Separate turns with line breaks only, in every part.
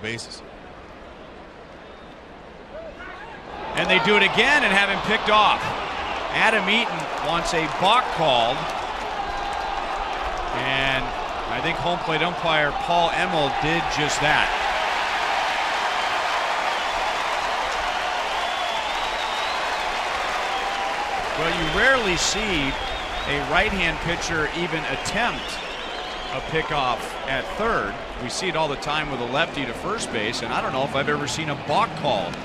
bases.
And they do it again and have him picked off. Adam Eaton wants a balk called. And I think home plate umpire Paul Emmel did just that. Well, you rarely see a right-hand pitcher even attempt a pickoff at third. We see it all the time with a lefty to first base, and I don't know if I've ever seen a balk called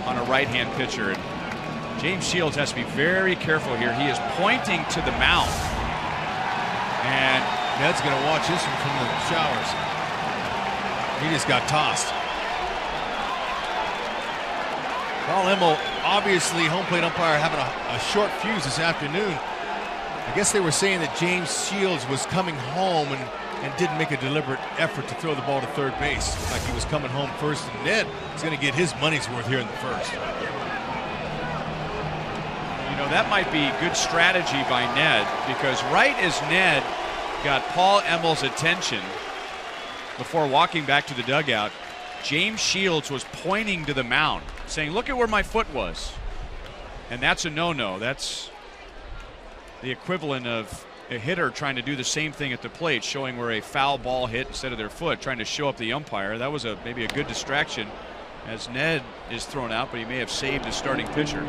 on a right-hand pitcher. And James Shields has to be very careful here. He is pointing to the mound. And
Ned's going to watch this one from the showers. He just got tossed. Paul Emmel, obviously home plate umpire, having a short fuse this afternoon. I guess they were saying that James Shields was coming home and didn't make a deliberate effort to throw the ball to third base. Like he was coming home first, and Ned is going to get his money's worth here in the first.
You know, that might be good strategy by Ned, because right as Ned got Paul Emmel's attention before walking back to the dugout, James Shields was pointing to the mound, saying, "Look at where my foot was." And that's a no-no. That's the equivalent of a hitter trying to do the same thing at the plate, showing where a foul ball hit instead of their foot, trying to show up the umpire. That was maybe a good distraction as Ned is thrown out, but he may have saved his starting pitcher.